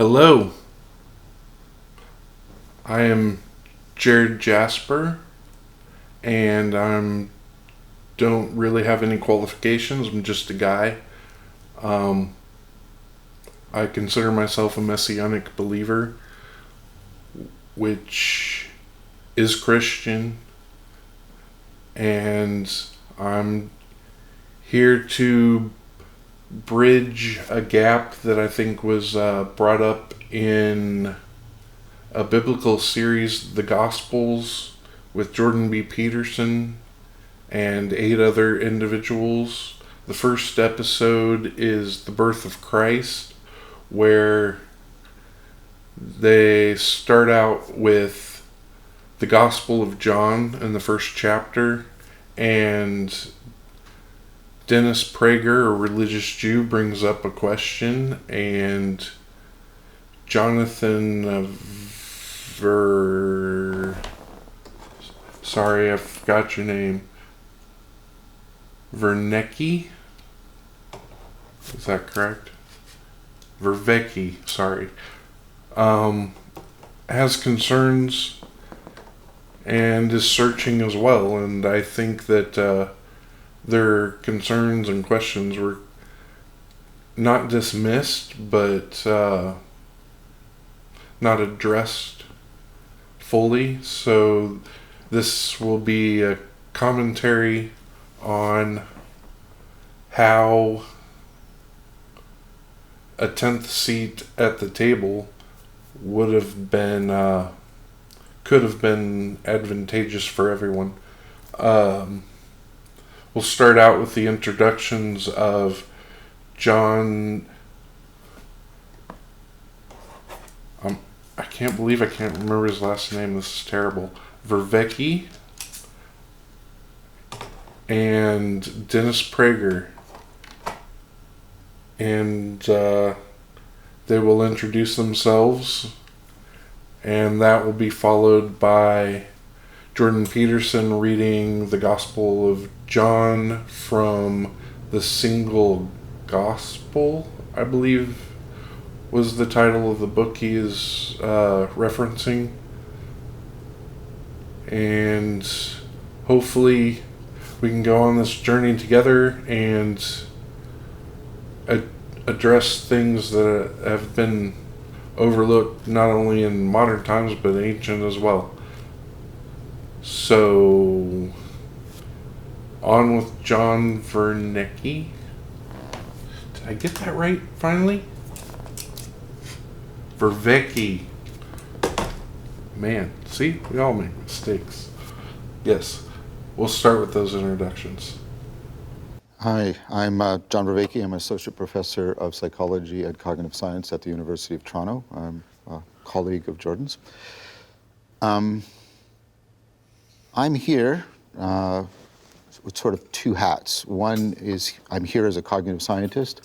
Hello, I am Jared Jasper, and I don't really have any qualifications. I'm just a guy. Um, I consider myself a messianic believer, which is Christian, and I'm here to bridge a gap that I think was brought up in a biblical series, The Gospels, with Jordan B Peterson and 8 other individuals. The first episode is The Birth of Christ, where they start out with the Gospel of John in the first chapter, and Dennis Prager, a religious Jew, brings up a question, and Jonathan sorry, I forgot your name. Vervaeke? Is that correct? Vervaeke, sorry. Has concerns and is searching as well, and I think that their concerns and questions were not dismissed, but not addressed fully. So this will be a commentary on how a 10th seat at the table would have been could have been advantageous for everyone. We'll start out with the introductions of John. I can't believe I can't remember his last name. This is terrible. Vervaeke and Dennis Prager. And they will introduce themselves, and that will be followed by Jordan Peterson reading the Gospel of John from the Single Gospel, I believe was the title of the book he is referencing. And hopefully we can go on this journey together and address things that have been overlooked not only in modern times but ancient as well. So, on with John Vervaeke. Did I get that right finally? Vervaeke. Man, see? We all make mistakes. Yes, we'll start with those introductions. Hi, I'm John Vervaeke. I'm an associate professor of psychology and cognitive science at the University of Toronto. I'm a colleague of Jordan's. I'm here with sort of two hats. One is I'm here as a cognitive scientist.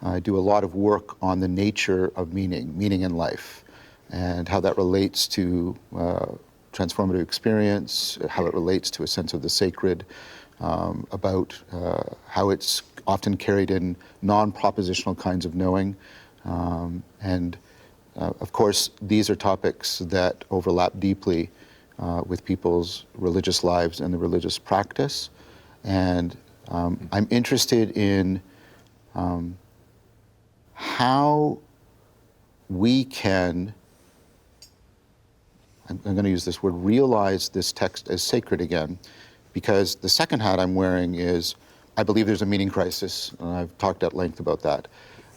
I do a lot of work on the nature of meaning in life, and how that relates to transformative experience, how it relates to a sense of the sacred, about how it's often carried in non-propositional kinds of knowing. And of course, these are topics that overlap deeply with people's religious lives and the religious practice. And I'm interested in how we can, I'm going to use this word, realize this text as sacred again, because the second hat I'm wearing is, I believe there's a meaning crisis, and I've talked at length about that.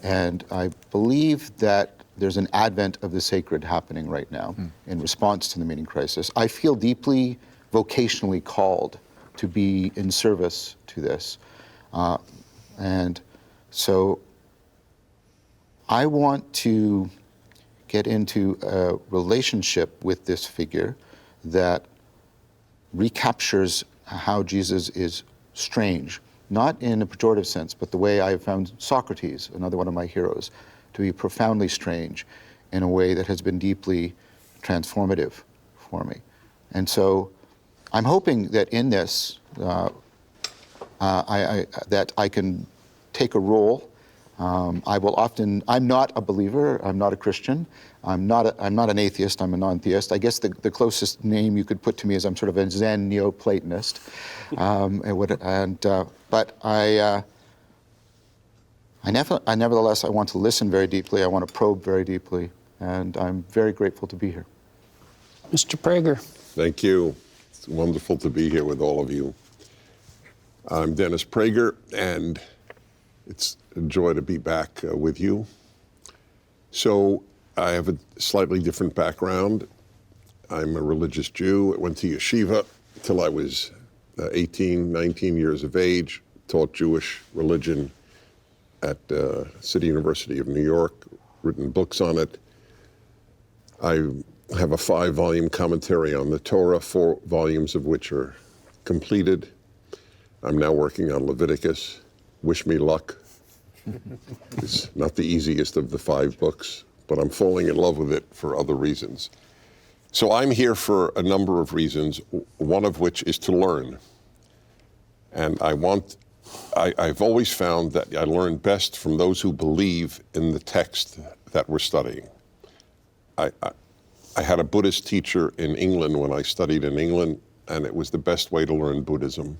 And I believe that there's an advent of the sacred happening right now in response to the meaning crisis. I feel deeply vocationally called to be in service to this. And so I want to get into a relationship with this figure that recaptures how Jesus is strange, not in a pejorative sense, but the way I have found Socrates, another one of my heroes, to be profoundly strange in a way that has been deeply transformative for me. And so I'm hoping that in this, that I can take a role I'm not a believer, I'm not a Christian, I'm not an atheist, I'm a non-theist. I guess the closest name you could put to me is I'm sort of a Zen Neoplatonist. But I nevertheless, I want to listen very deeply, I want to probe very deeply, and I'm very grateful to be here. Mr. Prager. Thank you. It's wonderful to be here with all of you. I'm Dennis Prager, and it's a joy to be back with you. So I have a slightly different background. I'm a religious Jew. I went to yeshiva till I was 18, 19 years of age, taught Jewish religion at City University of New York, written books on it. I have a 5-volume commentary on the Torah, 4 volumes of which are completed. I'm now working on Leviticus. Wish me luck. It's not the easiest of the 5 books, but I'm falling in love with it for other reasons. So I'm here for a number of reasons, one of which is to learn. And I've always found that I learn best from those who believe in the text that we're studying. I had a Buddhist teacher in England when I studied in England, and it was the best way to learn Buddhism.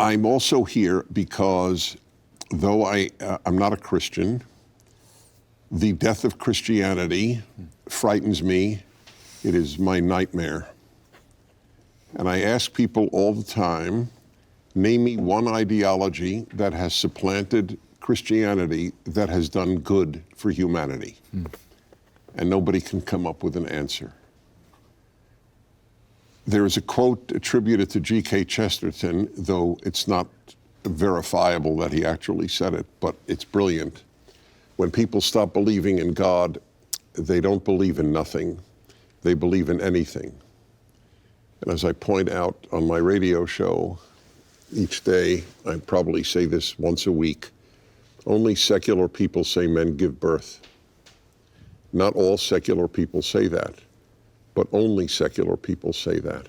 I'm also here because, though I'm not a Christian, the death of Christianity frightens me. It is my nightmare. And I ask people all the time, name me one ideology that has supplanted Christianity that has done good for humanity. And nobody can come up with an answer. There is a quote attributed to G.K. Chesterton, though it's not verifiable that he actually said it, but it's brilliant. When people stop believing in God, they don't believe in nothing. They believe in anything. And as I point out on my radio show each day, I probably say this once a week, only secular people say men give birth. Not all secular people say that, but only secular people say that.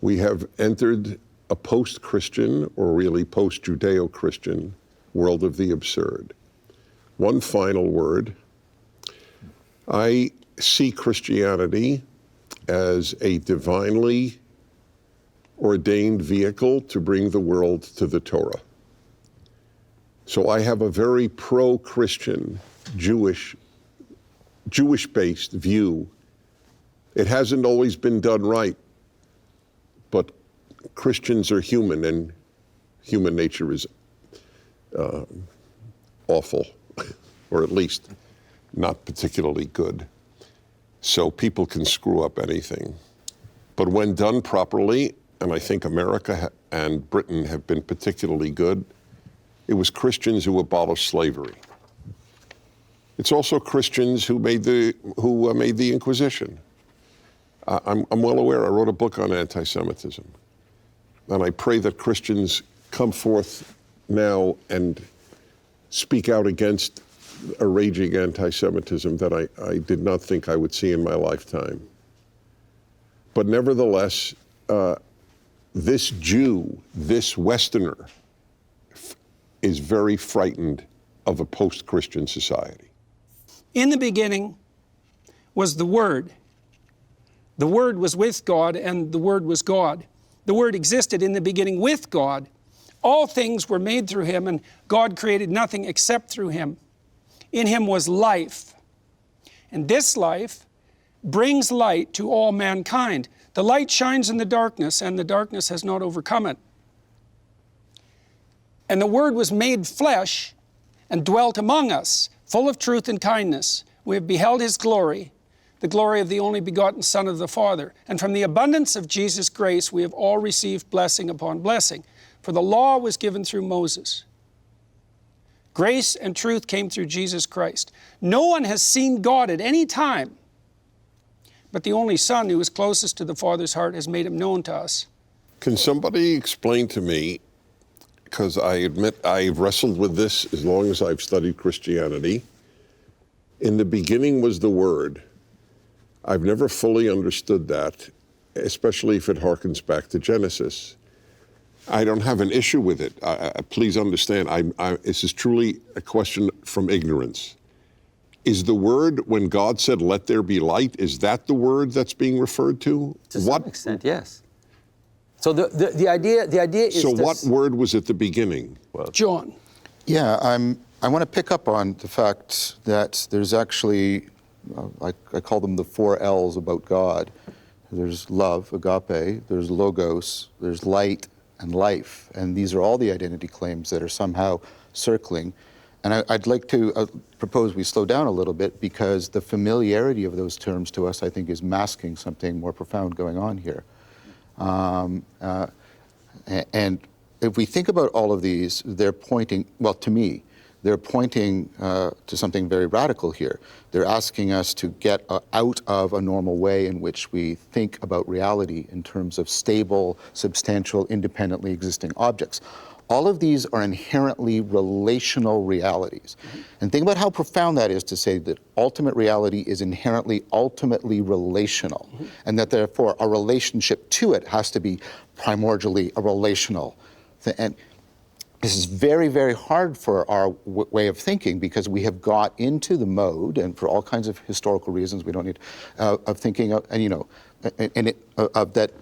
We have entered a post-Christian, or really post-Judeo-Christian, world of the absurd. One final word. I see Christianity as a divinely ordained vehicle to bring the world to the Torah. So I have a very pro-Christian, Jewish-based view. It hasn't always been done right, but Christians are human, and human nature is awful, or at least not particularly good. So people can screw up anything. But when done properly, and I think America and Britain have been particularly good, it was Christians who abolished slavery. It's also Christians who made the Inquisition. I'm well aware. I wrote a book on anti-Semitism. And I pray that Christians come forth now and speak out against a raging anti-Semitism that I did not think I would see in my lifetime. But nevertheless, this Jew, this Westerner, is very frightened of a post-Christian society. In the beginning was the Word. The Word was with God, and the Word was God. The Word existed in the beginning with God. All things were made through Him, and God created nothing except through Him. In Him was life, and this life brings light to all mankind. The light shines in the darkness, and the darkness has not overcome it. And the Word was made flesh and dwelt among us, full of truth and kindness. We have beheld His glory, the glory of the only begotten Son of the Father. And from the abundance of Jesus' grace, we have all received blessing upon blessing. For the law was given through Moses. Grace and truth came through Jesus Christ. No one has seen God at any time, but the only Son who is closest to the Father's heart has made Him known to us. Can somebody explain to me, because I admit I've wrestled with this as long as I've studied Christianity. In the beginning was the Word. I've never fully understood that, especially if it harkens back to Genesis. I don't have an issue with it. Please understand, this is truly a question from ignorance. Is the word, when God said, "Let there be light," is that the word that's being referred to? To some extent, yes. So the idea is So what word was at the beginning? John. Yeah, I want to pick up on the fact that there's actually, I call them the 4 L's about God. There's love, agape, there's logos, there's light, and life. And these are all the identity claims that are somehow circling. And I'd like to propose we slow down a little bit, because the familiarity of those terms to us, I think, is masking something more profound going on here. And if we think about all of these, they're pointing, well, to me, they're pointing to something very radical here. They're asking us to get out of a normal way in which we think about reality in terms of stable, substantial, independently existing objects. All of these are inherently relational realities. And think about how profound that is, to say that ultimate reality is inherently, ultimately relational, and that therefore a relationship to it has to be primordially a relational thing. And this is very, very hard for our way of thinking, because we have got into the mode, and for all kinds of historical reasons we don't need, of thinking of, and of that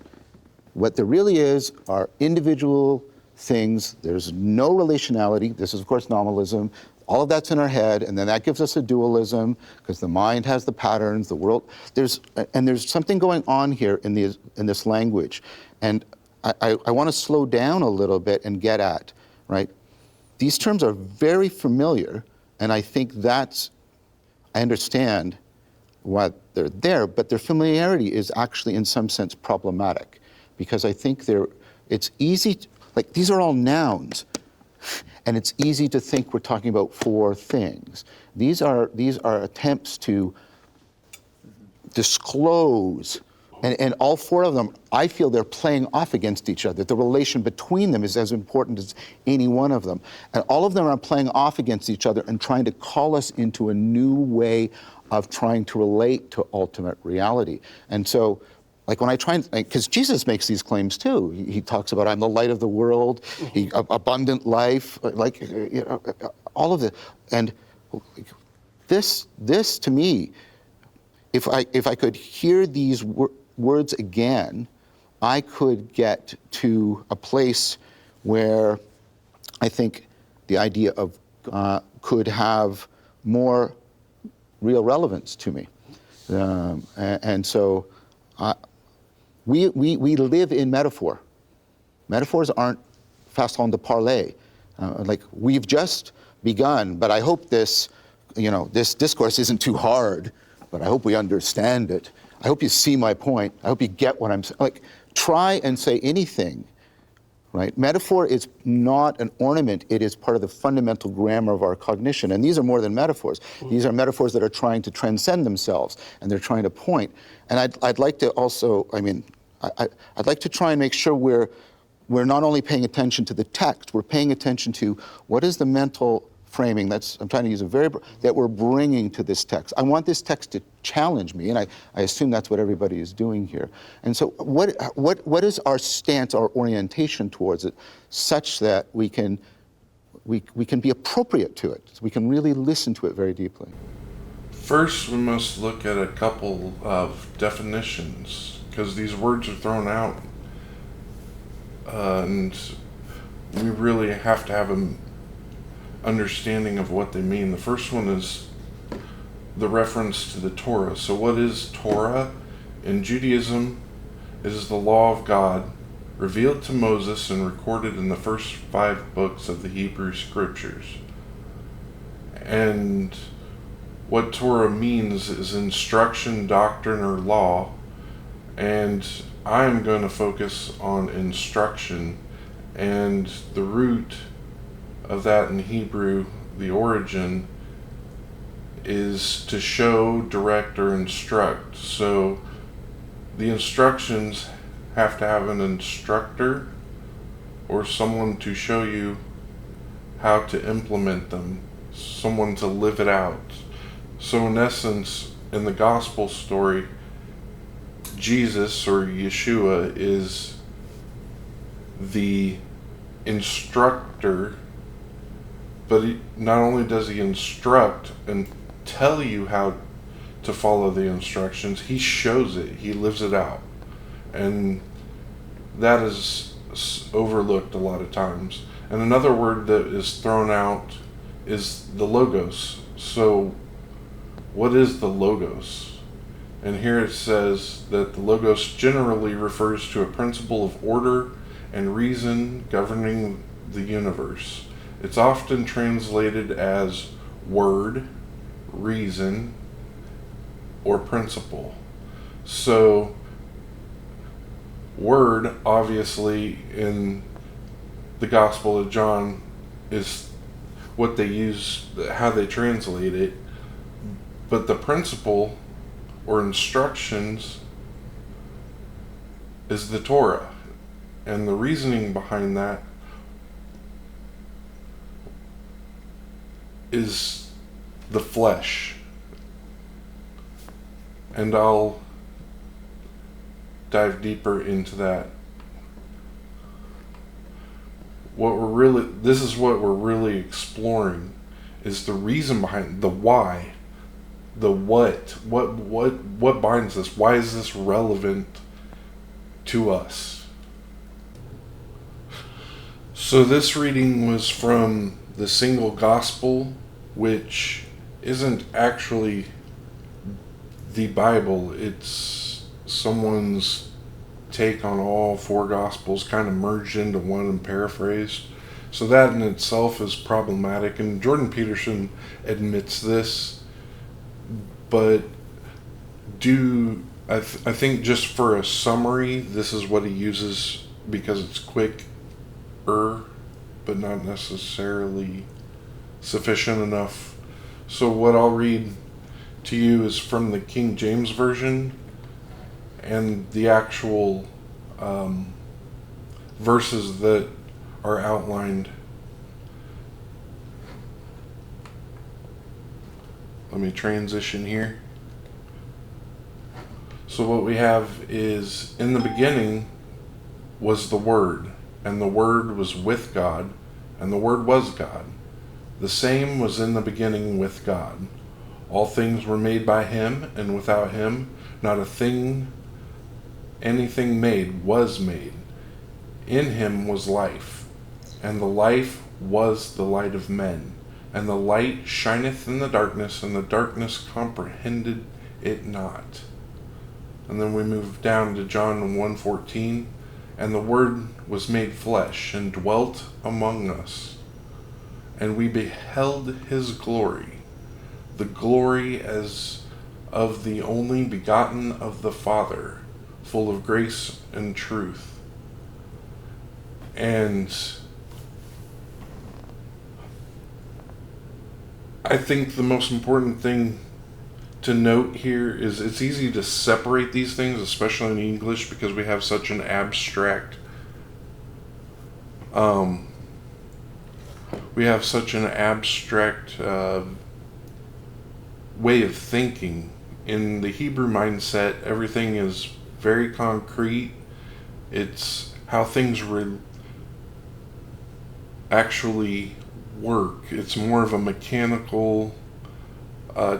what there really is are individual things. There's no relationality. This is, of course, nominalism. All of that's in our head, and then that gives us a dualism, because the mind has the patterns, the world. There's something going on here in this language, and I want to slow down a little bit and get at, right? These terms are very familiar, and I think I understand why they're there, but their familiarity is actually in some sense problematic, because I think it's easy, like these are all nouns, and it's easy to think we're talking about 4 things. These are attempts to disclose, and all 4 of them, I feel they're playing off against each other. The relation between them is as important as any one of them. And all of them are playing off against each other and trying to call us into a new way of trying to relate to ultimate reality. And so, like when I try and, because Jesus makes these claims too. He talks about, I'm the light of the world, abundant life, like, all of it. And this to me, if I could hear these words again, I could get to a place where I think the idea of could have more real relevance to me. And so we live in metaphor. Metaphors aren't façon de parler. Like we've just begun, but I hope this discourse isn't too hard, but I hope we understand it. I hope you see my point. I hope you get what I'm saying. Like, try and say anything, right? Metaphor is not an ornament. It is part of the fundamental grammar of our cognition. And these are more than metaphors. These are metaphors that are trying to transcend themselves, and they're trying to point. And I'd like to also, I'd like to try and make sure we're not only paying attention to the text, we're paying attention to what is the mental framing, I'm trying to use a variable, that we're bringing to this text. I want this text to challenge me, and I assume that's what everybody is doing here. And so what is our stance, our orientation towards it, such that we can be appropriate to it, so we can really listen to it very deeply? First, we must look at a couple of definitions, because these words are thrown out, and we really have to have an understanding of what they mean. The first one is the reference to the Torah. So what is Torah? In Judaism, it is the law of God revealed to Moses and recorded in the first 5 books of the Hebrew Scriptures. And what Torah means is instruction, doctrine, or law. And I am going to focus on instruction, and the root of that in Hebrew, the origin, is to show, direct, or instruct. So the instructions have to have an instructor or someone to show you how to implement them, someone to live it out. So in essence, in the gospel story, Jesus, or Yeshua, is the instructor, but not only does he instruct and tell you how to follow the instructions, he shows it, he lives it out. And that is overlooked a lot of times. And another word that is thrown out is the logos. So what is the logos? And here it says that the logos generally refers to a principle of order and reason governing the universe. It's often translated as word, reason, or principle. So word, obviously, in the Gospel of John is what they use, how they translate it. But the principle or instructions is the Torah. And the reasoning behind that is the flesh. And I'll dive deeper into that. This is what we're really exploring, is the reason behind the why, the what binds this? Why is this relevant to us? So this reading was from the single gospel, which isn't actually the Bible. It's someone's take on all four gospels kind of merged into one and paraphrased. So that in itself is problematic, and Jordan Peterson admits this. But I think just for a summary, this is what he uses because it's quicker, but not necessarily sufficient enough. So what I'll read to you is from the King James Version, and the actual verses that are outlined. Let me transition here. So what we have is, in the beginning was the Word, and the Word was with God, and the Word was God. The same was in the beginning with God. All things were made by Him, and without Him not a thing anything made was made. In Him was life, and the life was the light of men. And the light shineth in the darkness, and the darkness comprehended it not. And then we move down to John 1:14. And the Word was made flesh, and dwelt among us. And we beheld His glory, the glory as of the only begotten of the Father, full of grace and truth. And I think the most important thing to note here is it's easy to separate these things, especially in English, because we have such an abstract way of thinking. In the Hebrew mindset, everything is very concrete. It's how things actually work. It's more of a mechanical,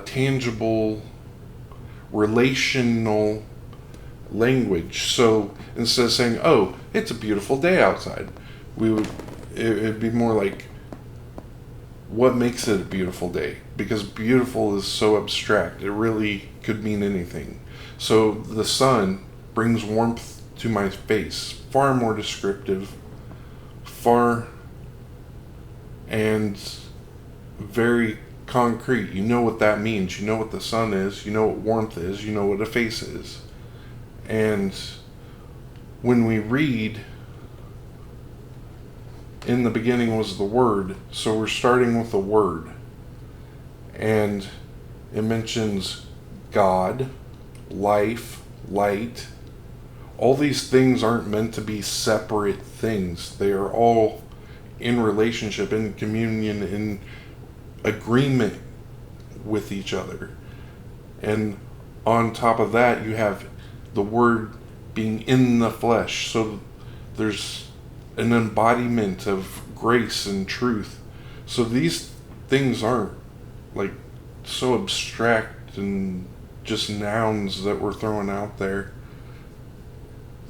tangible, relational language. So instead of saying, "Oh, it's a beautiful day outside," it'd be more like, what makes it a beautiful day? Because beautiful is so abstract. It really could mean anything. So the sun brings warmth to my face. Far more descriptive. And very concrete. You know what that means. You know what the sun is. You know what warmth is. You know what a face is. And when we read, in the beginning was the Word, so we're starting with the Word. And it mentions God, life, light. All these things aren't meant to be separate things. They are all in relationship, in communion, in agreement with each other. And on top of that, you have the Word being in the flesh. So there's an embodiment of grace and truth. So these things aren't like so abstract and just nouns that we're throwing out there.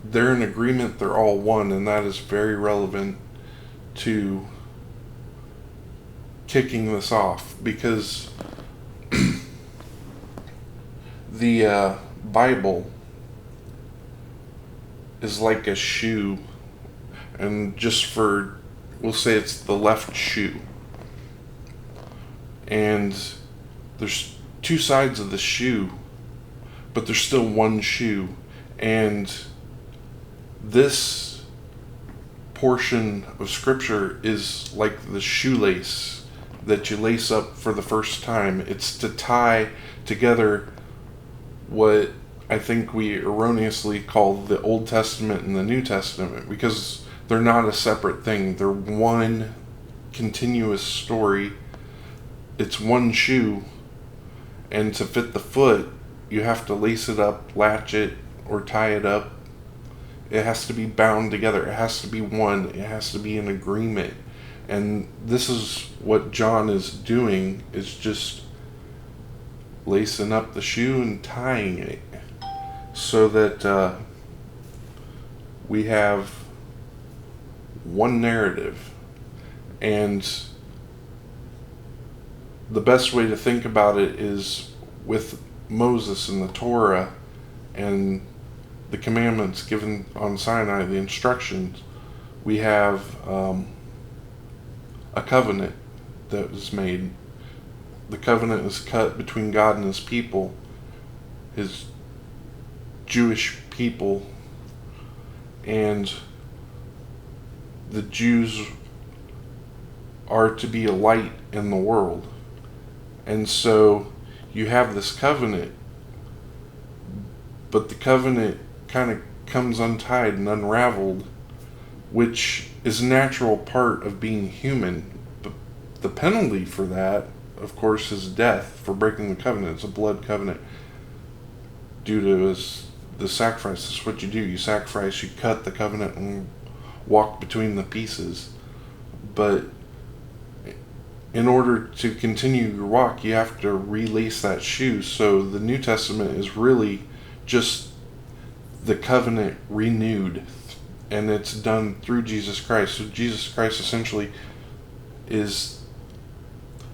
They're in agreement, they're all one, and that is very relevant to kicking this off, because the Bible is like a shoe, and we'll say it's the left shoe, and there's two sides of the shoe, but there's still one shoe. And this portion of scripture is like the shoelace that you lace up for the first time. It's to tie together what I think we erroneously call the Old Testament and the New Testament, because they're not a separate thing. They're one continuous story. It's one shoe, and to fit the foot, you have to lace it up, latch it, or tie it up. It has to be bound together. It has to be one. It has to be in agreement. And this is what John is doing, is just lacing up the shoe and tying it so that we have one narrative. And the best way to think about it is with Moses and the Torah and the commandments given on Sinai, the instructions. We have a covenant that was made. The covenant is cut between God and his people, his Jewish people, and the Jews are to be a light in the world. And so you have this covenant, but the covenant kind of comes untied and unraveled, which is a natural part of being human. But the penalty for that, of course, is death for breaking the covenant. It's a blood covenant due to the sacrifice. That's what you do. You sacrifice, you cut the covenant and walk between the pieces. But in order to continue your walk, you have to relace that shoe. So the New Testament is really just the covenant renewed, and it's done through Jesus Christ. So Jesus Christ essentially is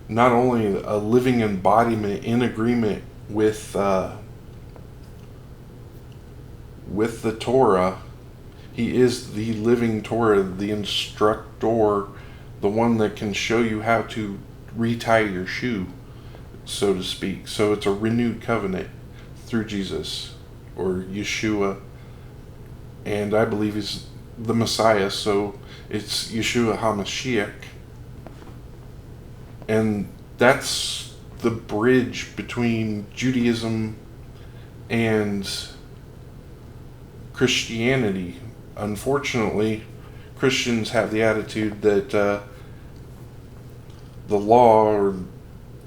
not only a living embodiment in agreement with the Torah, he is the living Torah, the instructor, the one that can show you how to retie your shoe, so to speak. So it's a renewed covenant through Jesus, or Yeshua, and I believe he's the Messiah, so it's Yeshua HaMashiach. And that's the bridge between Judaism and Christianity. Unfortunately, Christians have the attitude that the law,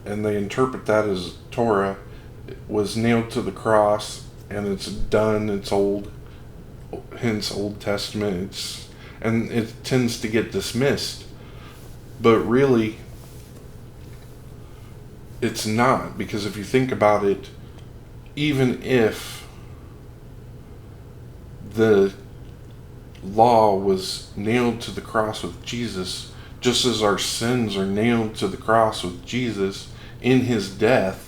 and they interpret that as Torah, was nailed to the cross, and it's done, it's old, hence Old Testament, and it tends to get dismissed. But really, it's not, because if you think about it, even if the law was nailed to the cross with Jesus, just as our sins are nailed to the cross with Jesus in his death,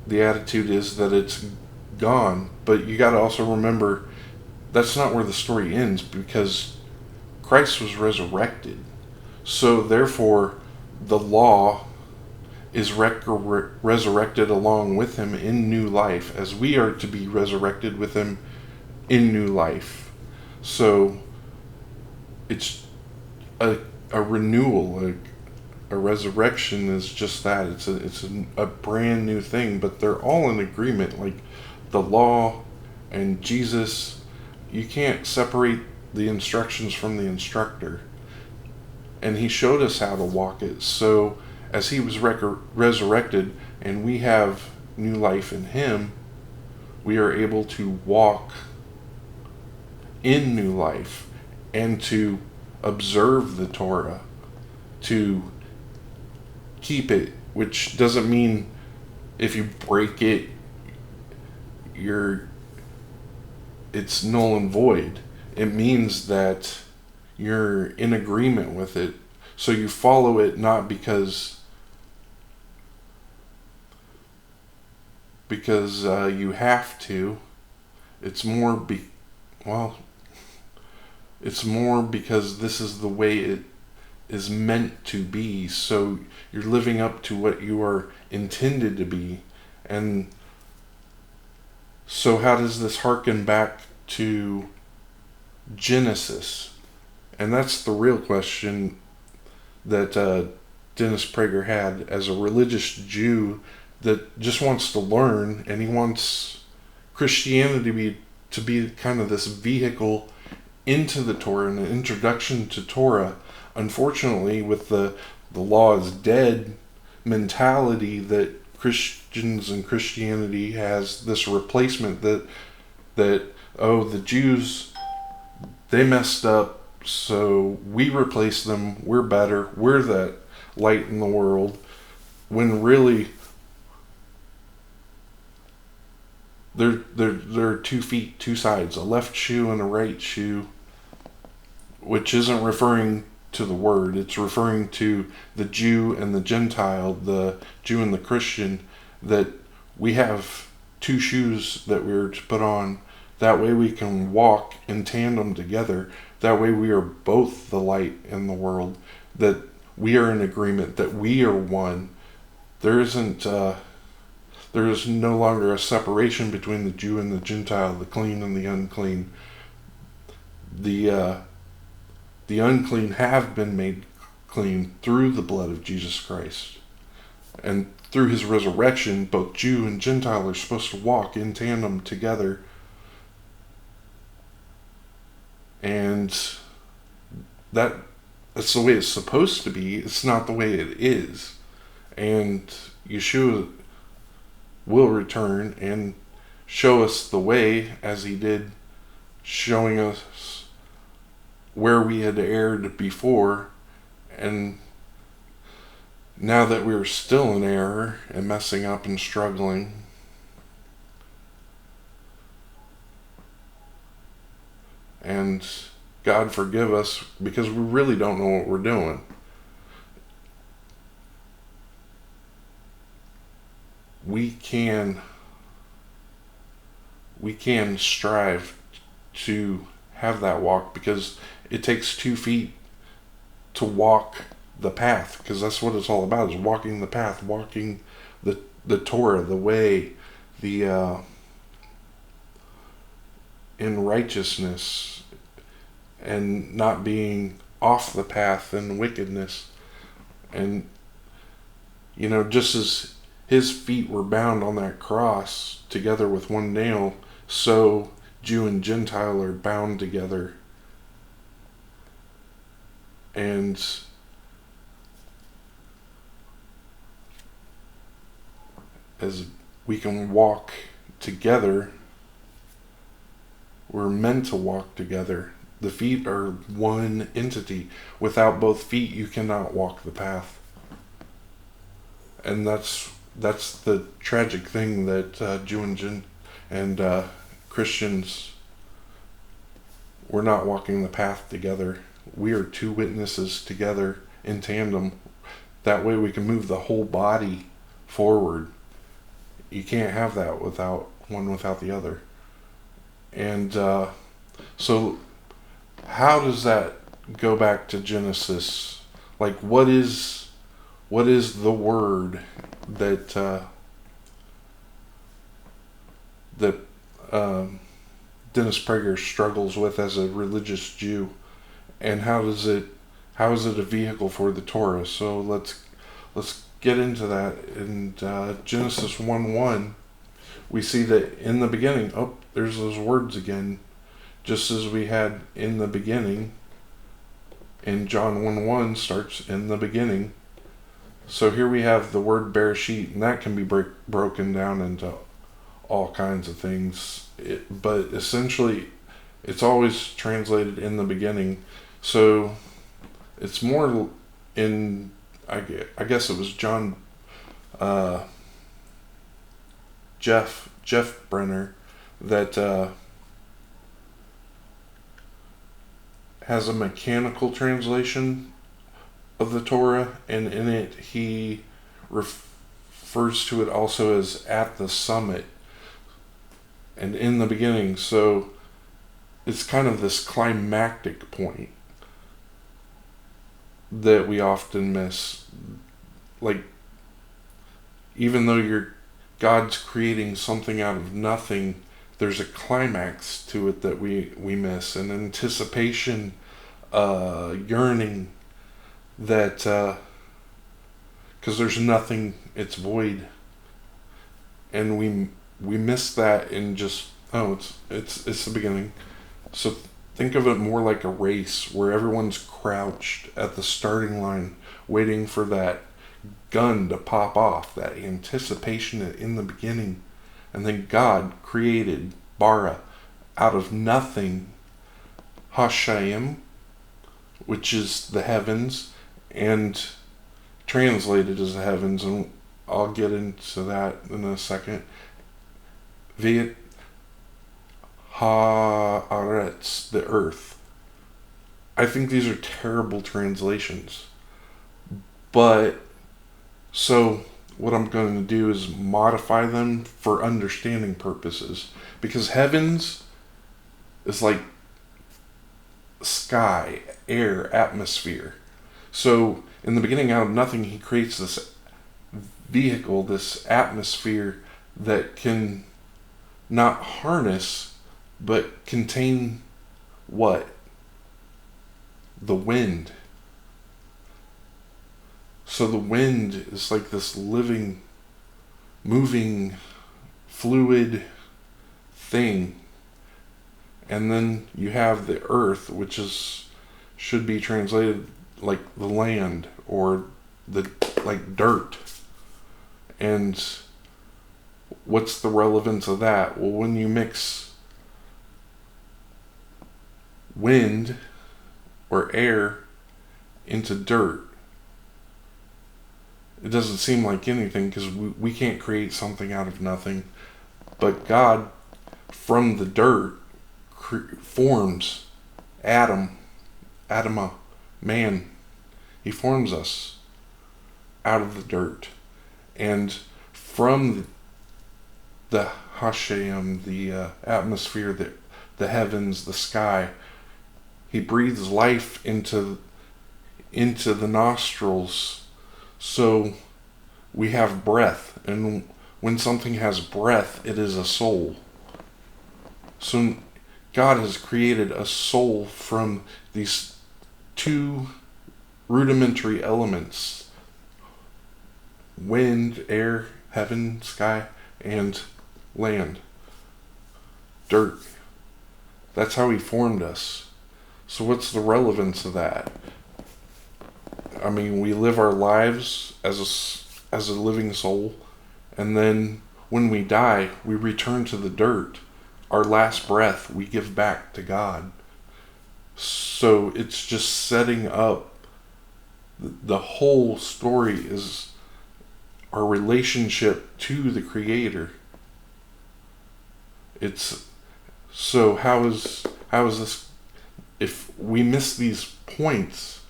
the attitude is that it's gone. But you got to also remember, that's not where the story ends, because Christ was resurrected. So therefore, the law is resurrected along with him in new life, as we are to be resurrected with him in new life. So it's a renewal. A resurrection is just that. It's a brand new thing, but they're all in agreement. Like the law and Jesus, you can't separate the instructions from the instructor. And he showed us how to walk it. So as he was resurrected and we have new life in him, we are able to walk in new life and to observe the Torah, to keep it, which doesn't mean if you break it, it's null and void. It means that you're in agreement with it. So you follow it not because you have to. It's more it's more because this is the way it is meant to be. So you're living up to what you are intended to be. And so how does this harken back to Genesis? And that's the real question that Dennis Prager had as a religious Jew that just wants to learn, and he wants Christianity to be kind of this vehicle into the Torah and an introduction to Torah. Unfortunately, with the law is dead mentality that Christians and Christianity has this replacement that the Jews, they messed up, so we replace them, we're better, we're that light in the world, when really there are 2 feet, 2 sides, a left shoe and a right shoe, which isn't referring to the word, it's referring to the Jew and the Gentile, the Jew and the Christian, that we have 2 shoes that we're to put on. That way we can walk in tandem together. That way we are both the light in the world. That we are in agreement. That we are one. There is no longer a separation between the Jew and the Gentile, the clean and the unclean. The unclean have been made clean through the blood of Jesus Christ. And through his resurrection, both Jew and Gentile are supposed to walk in tandem together. And that's the way it's supposed to be. It's not the way it is. And Yeshua will return and show us the way, as he did, showing us where we had erred before. And now that we're still in error and messing up and struggling, and God forgive us because we really don't know what we're doing. We can strive to have that walk, because it takes 2 feet to walk the path, because that's what it's all about, is walking the path, walking the Torah, the way, in righteousness, and not being off the path in wickedness. And just as his feet were bound on that cross together with one nail, so Jew and Gentile are bound together. And as we can walk together, we're meant to walk together. The feet are one entity. Without both feet, you cannot walk the path. And that's the tragic thing, that Jew and Christians, we're not walking the path together. We are 2 witnesses together in tandem. That way we can move the whole body forward. You can't have that without the other. And so how does that go back to Genesis? Like, what is the word that Dennis Prager struggles with as a religious Jew, and how is it a vehicle for the Torah? So let's get into that. In Genesis 1:1, we see that in the beginning, there's those words again, just as we had in the beginning. In John 1:1 starts in the beginning. So here we have the word Bereshit, and that can be broken down into all kinds of things. But essentially, It's always translated in the beginning. So it's more in, I guess it was Jeff Brenner that has a mechanical translation of the Torah, and in it he refers to it also as at the summit and in the beginning. So it's kind of this climactic point that we often miss. Like, even though God's creating something out of nothing, there's a climax to it that we miss, an anticipation, yearning, that because there's nothing, it's void, and we miss that in just, oh, it's the beginning. So think of it more like a race where everyone's crouched at the starting line waiting for that gun to pop off, that anticipation in the beginning. And then God created bara out of nothing, Hashayim, which is the heavens, and translated as the heavens, and I'll get into that in a second. Viet Haaretz, the earth. I think these are terrible translations. But, so what I'm going to do is modify them for understanding purposes. Because heavens is like sky, air, atmosphere. So in the beginning, out of nothing, he creates this vehicle, this atmosphere that can not harness, but contain what? The wind. So the wind is like this living, moving, fluid thing. And then you have the earth, which should be translated like the land, or like dirt. And what's the relevance of that? Well, when you mix wind or air into dirt, it doesn't seem like anything, because we can't create something out of nothing. But God, from the dirt, forms Adama, man. He forms us out of the dirt. And from the Hashem, the atmosphere, the heavens, the sky, he breathes life into the nostrils. So we have breath. And when something has breath, it is a soul. So God has created a soul from these two rudimentary elements: wind, air, heaven, sky, and land, dirt. That's how he formed us. So what's the relevance of that? I mean, we live our lives as a living soul, and then when we die, we return to the dirt. Our last breath we give back to God. So it's just setting up, the whole story is our relationship to the Creator. It's, so how is this, if we miss these points,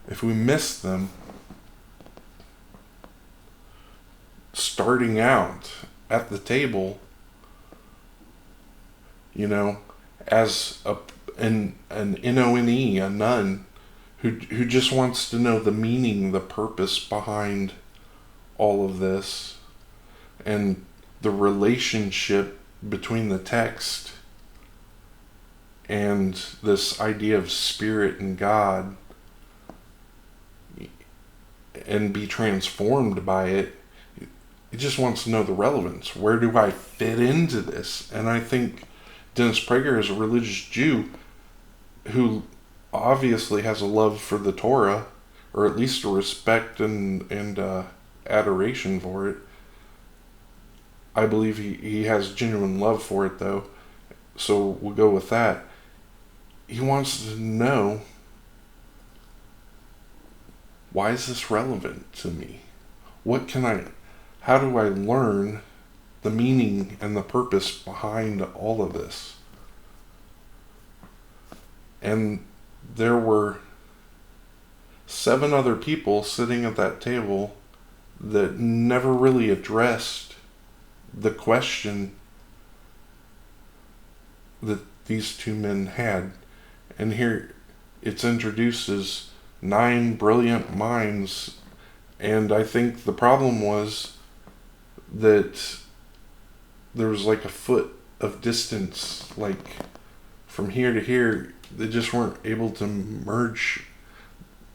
if we miss them, starting out at the table, as an N-O-N-E, a nun, who just wants to know the meaning, the purpose behind all of this, and the relationship between the text and this idea of spirit and God, and be transformed by it. He just wants to know the relevance. Where do I fit into this? And I think Dennis Prager is a religious Jew who obviously has a love for the Torah, or at least a respect and adoration for it. I believe he has genuine love for it, though. So we'll go with that. He wants to know, why is this relevant to me? How do I learn the meaning and the purpose behind all of this? And there were 7 other people sitting at that table that never really addressed the question that these 2 men had. And here it's introduced as 9 brilliant minds. And I think the problem was that there was like a foot of distance, like from here to here. They just weren't able to merge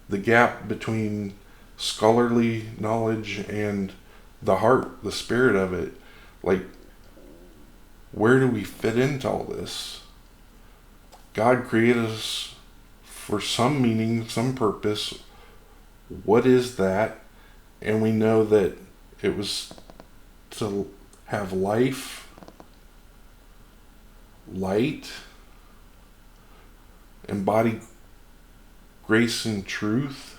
the gap between scholarly knowledge and the heart, the spirit of it. Like, where do we fit into all this? God created us for some meaning, some purpose. What is that? And we know that it was to have life, light, embody grace and truth.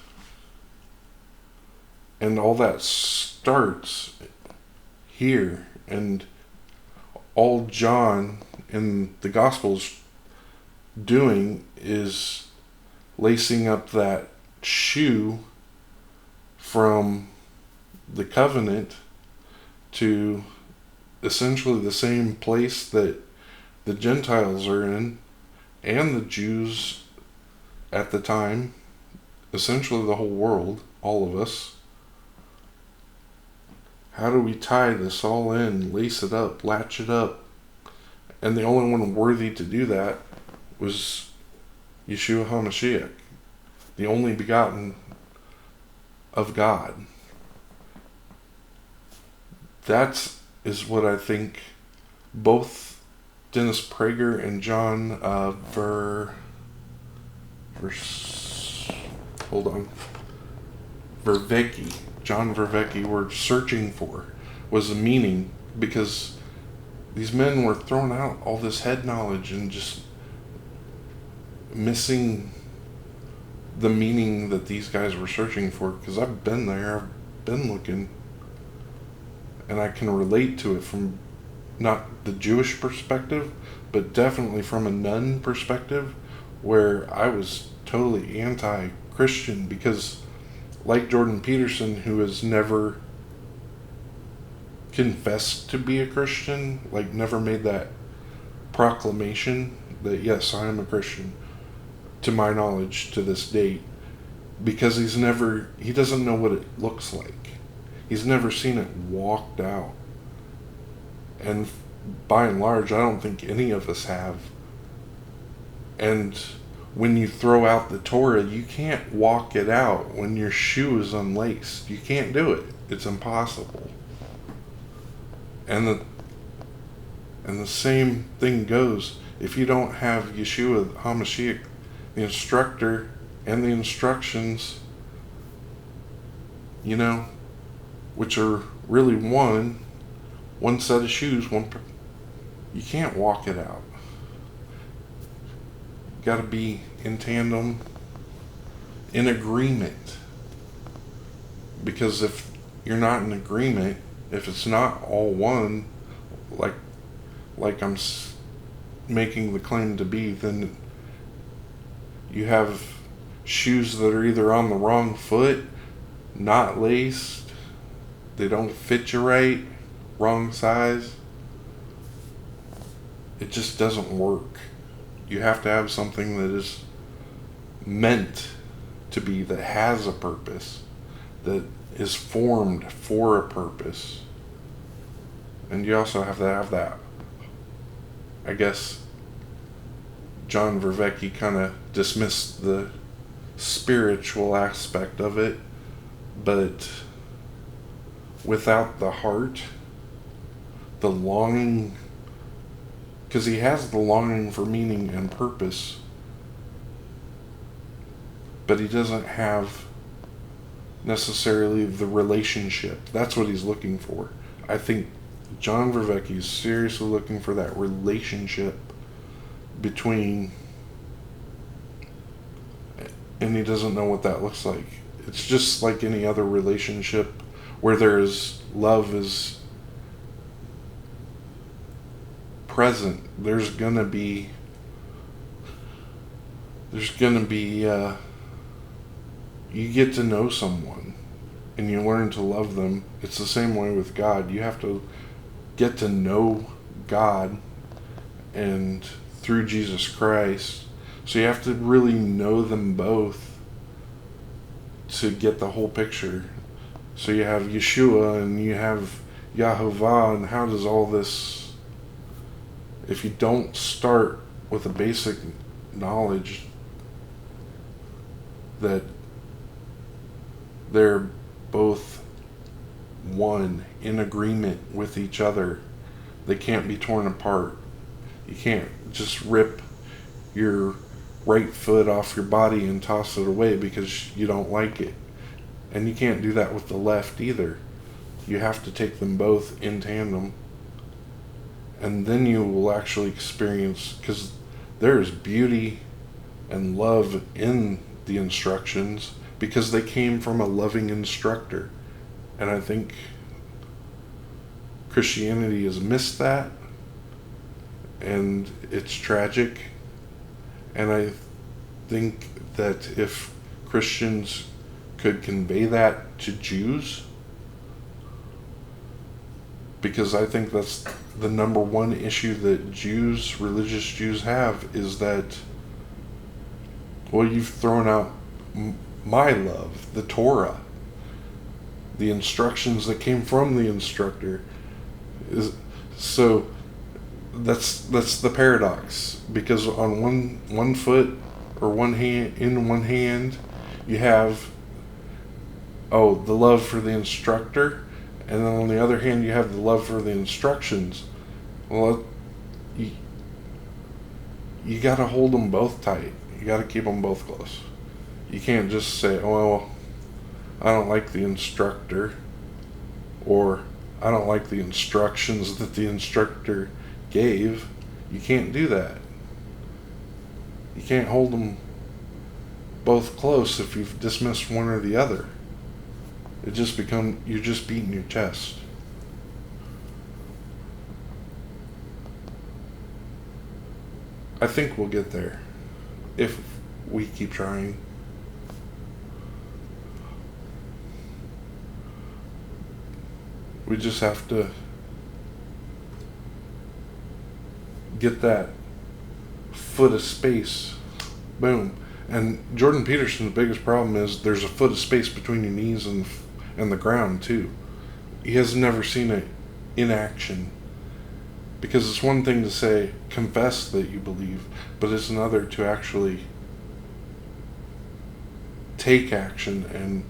And all that starts here. And all John in the Gospels doing is lacing up that shoe from the covenant to essentially the same place that the Gentiles are in, and the Jews at the time, essentially the whole world, all of us. How do we tie this all in, lace it up, latch it up? And the only one worthy to do that was Yeshua HaMashiach, the only begotten of God. That is what I think both Dennis Prager and John Vervaeke, John Vervaeke were searching for, was the meaning, because these men were throwing out all this head knowledge and just missing the meaning that these guys were searching for. Because I've been there, I've been looking, and I can relate to it from not the Jewish perspective, but definitely from a nun perspective, where I was totally anti-Christian, because like Jordan Peterson, who has never confessed to be a Christian, like never made that proclamation that yes, I am a Christian, to my knowledge to this date, because he doesn't know what it looks like. He's never seen it walked out. And by and large, I don't think any of us have. And when you throw out the Torah, you can't walk it out when your shoe is unlaced. You can't do it. It's impossible. And the same thing goes if you don't have Yeshua HaMashiach, the instructor, and the instructions, which are really one set of shoes, you can't walk it out. You got to be in tandem, in agreement. Because if you're not in agreement, if it's not all one, like I'm making the claim to be, then you have shoes that are either on the wrong foot, not laced, they don't fit you right, wrong size. It just doesn't work. You have to have something that is meant to be, that has a purpose, that is formed for a purpose. And you also have to have that. I guess John Vervaeke kind of dismissed the spiritual aspect of it, but without the heart, the longing, because he has the longing for meaning and purpose, but he doesn't have necessarily the relationship. That's what he's looking for. I think John Vervaeke is seriously looking for that relationship between, and he doesn't know what that looks like. It's just like any other relationship where there is love is present. There's gonna be you get to know someone and you learn to love them. It's the same way with God. You have to get to know God and through Jesus Christ. So you have to really know them both to get the whole picture. So you have Yeshua and you have Yahovah, and how does all this, if you don't start with a basic knowledge that they're both one, in agreement with each other, they can't be torn apart. You can't just rip your right foot off your body and toss it away because you don't like it. And you can't do that with the left either. You have to take them both in tandem. And then you will actually experience, because there is beauty and love in the instructions because they came from a loving instructor. And I think Christianity has missed that, and it's tragic. And I think that if Christians could convey that to Jews, because I think that's the number one issue that Jews, religious Jews, have, is that, well, you've thrown out my love, the Torah, the instructions that came from the instructor. So that's the paradox, because on one foot or one hand, in one hand, you have the love for the instructor, and then on the other hand you have the love for the instructions. Well, you got to hold them both tight. You got to keep them both close. You can't just say, oh, well, I don't like the instructor, or I don't like the instructions that the instructor gave. You can't do that. You can't hold them both close if you've dismissed one or the other. It just you're just beating your chest. I think we'll get there if we keep trying. We just have to get that foot of space. Boom. And Jordan Peterson's biggest problem is there's a foot of space between your knees and the ground too. He has never seen it in action. Because it's one thing to say, confess that you believe, but it's another to actually take action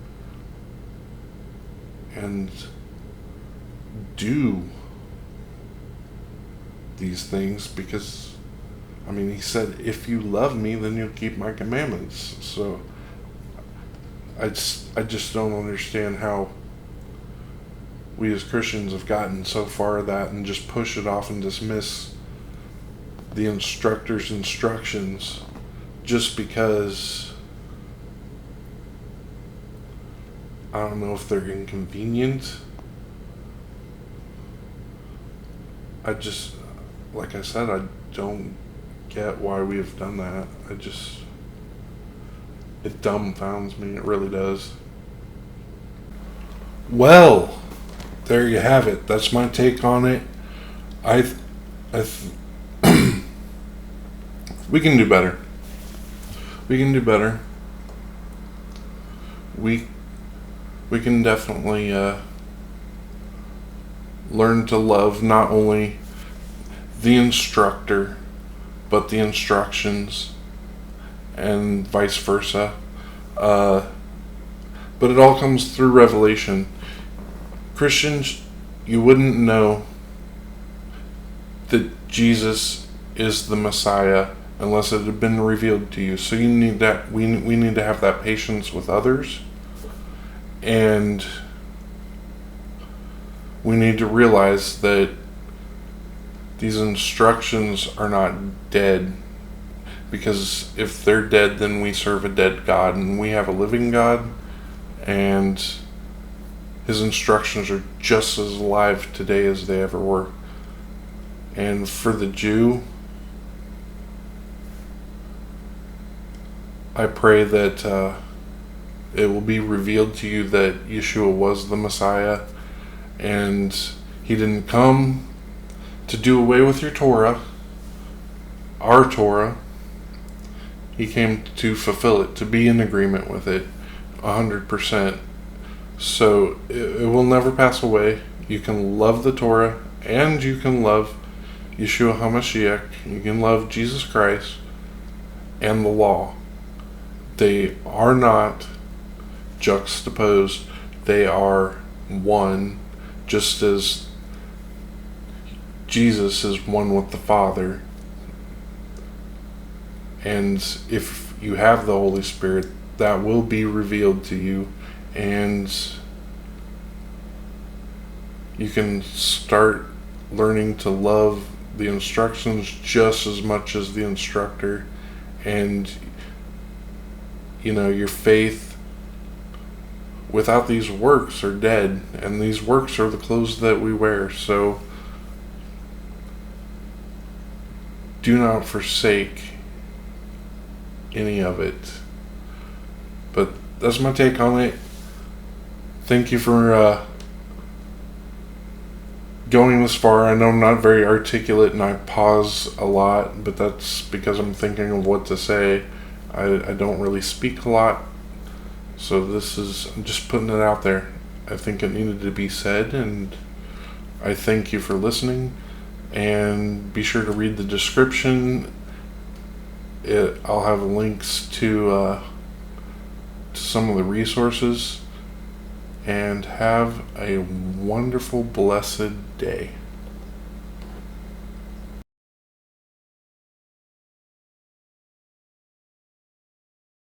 and do these things. Because, I mean, he said, if you love me, then you'll keep my commandments. So I just don't understand how we as Christians have gotten so far that and just push it off and dismiss the instructor's instructions just because, I don't know if they're inconvenient. Like I said, I don't get why we have done that. It dumbfounds me, it really does. Well, there you have it. That's my take on it. We can do better. We can do better. We can definitely learn to love not only the instructor, but the instructions, and vice versa. But it all comes through revelation. Christians, you wouldn't know that Jesus is the Messiah unless it had been revealed to you. So you need that. We need to have that patience with others, and we need to realize that these instructions are not dead, because if they're dead, then we serve a dead God, and we have a living God, and his instructions are just as alive today as they ever were. And for the Jew, I pray that it will be revealed to you that Yeshua was the Messiah, and he didn't come to do away with your Torah, our Torah. He came to fulfill it, to be in agreement with it 100%. So it will never pass away. You can love the Torah, and you can love Yeshua HaMashiach. You can love Jesus Christ and the law. They are not juxtaposed. They are one, just as Jesus is one with the Father. And if you have the Holy Spirit, that will be revealed to you, and you can start learning to love the instructions just as much as the instructor. And your faith without these works are dead, and these works are the clothes that we wear. So do not forsake any of it. But that's my take on it. Thank you for going this far. I know I'm not very articulate and I pause a lot, but that's because I'm thinking of what to say. I don't really speak a lot, so I'm just putting it out there. I think it needed to be said, and I thank you for listening. And be sure to read the description. I'll have links to some of the resources. And have a wonderful, blessed day.